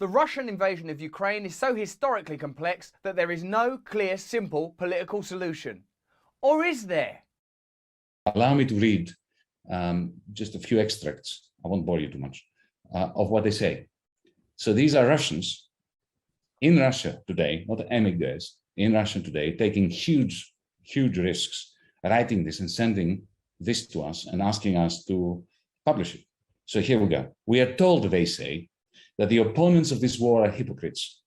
The Russian invasion of Ukraine is so historically complex that there is no clear, simple political solution. Or is there? Allow me to read just a few extracts, I won't bore you too much, of what they say. So these are Russians in Russia today, not emigres, in Russia today, taking huge risks, writing this and sending this to us and asking us to publish it. So here we go. We are told, they say, that the opponents of this war are hypocrites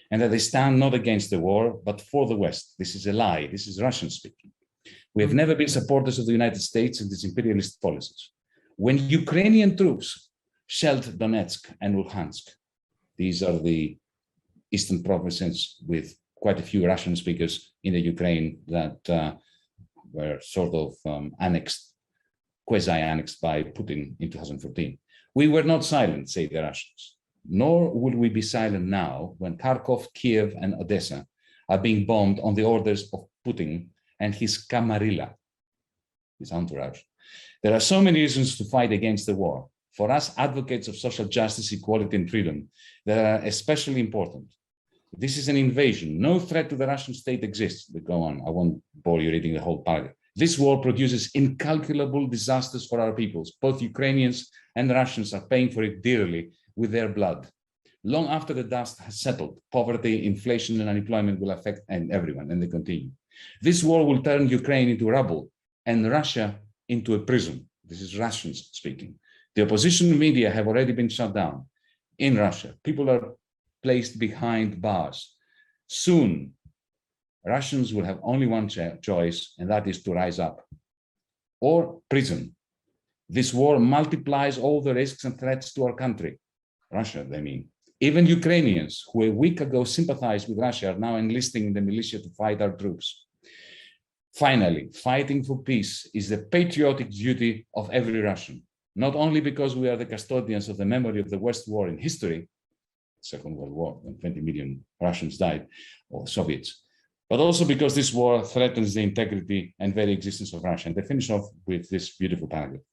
and that they stand not against the war, but for the West. This is a lie. This is Russian speaking. We have never been supporters of the United States and its imperialist policies. When Ukrainian troops shelled Donetsk and Luhansk, these are the eastern provinces with quite a few Russian speakers in the Ukraine that were sort of quasi-annexed by Putin in 2014. We were not silent, say the Russians, nor will we be silent now when Kharkov, Kiev, and Odessa are being bombed on the orders of Putin and his camarilla, his entourage. There are so many reasons to fight against the war. For us, advocates of social justice, equality, and freedom, that are especially important. This is an invasion. No threat to the Russian state exists. But go on, I won't bore you reading the whole paragraph. This war produces incalculable disasters for our peoples. Both Ukrainians and Russians are paying for it dearly with their blood. Long after the dust has settled, poverty, inflation, and unemployment will affect everyone, and they continue. This war will turn Ukraine into rubble and Russia into a prison. This is Russians speaking. The opposition media have already been shut down in Russia. People are placed behind bars. Soon, Russians will have only one choice, and that is to rise up or prison. This war multiplies all the risks and threats to our country. Russia, they mean. Even Ukrainians who a week ago sympathized with Russia are now enlisting in the militia to fight our troops. Finally, fighting for peace is the patriotic duty of every Russian, not only because we are the custodians of the memory of the West War in history, Second World War, when 20 million Russians died, or Soviets, but also because this war threatens the integrity and very existence of Russia. And they finish off with this beautiful paragraph.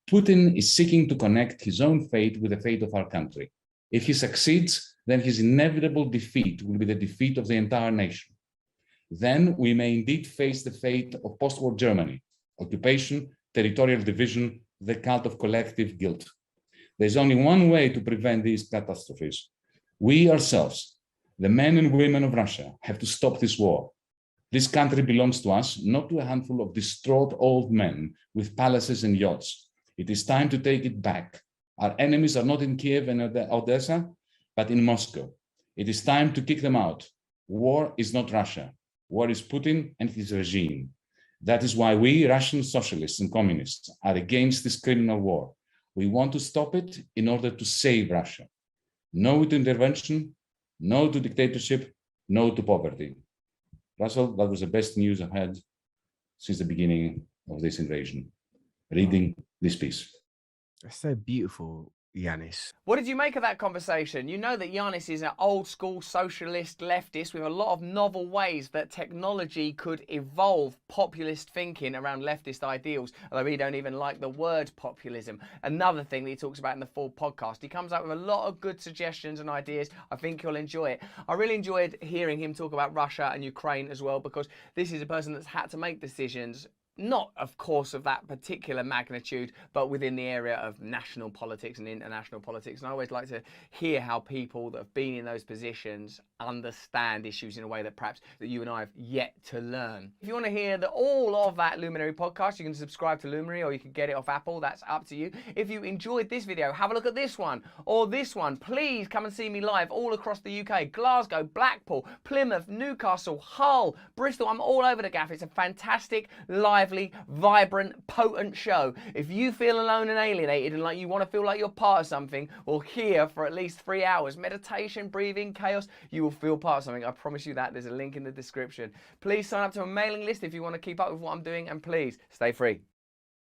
Putin is seeking to connect his own fate with the fate of our country. If he succeeds, then his inevitable defeat will be the defeat of the entire nation. Then we may indeed face the fate of post-war Germany, occupation, territorial division, the cult of collective guilt. There's only one way to prevent these catastrophes. We ourselves, the men and women of Russia, have to stop this war. This country belongs to us, not to a handful of distraught old men with palaces and yachts. It is time to take it back. Our enemies are not in Kiev and Odessa, but in Moscow. It is time to kick them out. War is not Russia. War is Putin and his regime. That is why we, Russian socialists and communists, are against this criminal war. We want to stop it in order to save Russia. No to intervention, no to dictatorship, no to poverty. Russell, that was the best news I've had since the beginning of this invasion, reading this piece. That's so beautiful, Yanis. What did you make of that conversation? You know that Yanis is an old school socialist leftist with a lot of novel ways that technology could evolve populist thinking around leftist ideals, although he don't even like the word populism. Another thing that he talks about in the full podcast. He comes up with a lot of good suggestions and ideas. I think you'll enjoy it. I really enjoyed hearing him talk about Russia and Ukraine as well, because this is a person that's had to make decisions, not, of course, of that particular magnitude, but within the area of national politics and international politics. And I always like to hear how people that have been in those positions understand issues in a way that perhaps that you and I have yet to learn. If you want to hear all of that Luminary podcast, you can subscribe to Luminary, or you can get it off Apple. That's up to you. If you enjoyed this video, have a look at this one or this one. Please come and see me live all across the UK. Glasgow, Blackpool, Plymouth, Newcastle, Hull, Bristol. I'm all over the gaff. It's a fantastic, lively, vibrant, potent show. If you feel alone and alienated and like you want to feel like you're part of something, well, here for at least 3 hours, meditation, breathing, chaos, you will feel part of something. I promise you that. There's a link in the description. Please sign up to a mailing list if you want to keep up with what I'm doing, and please stay free.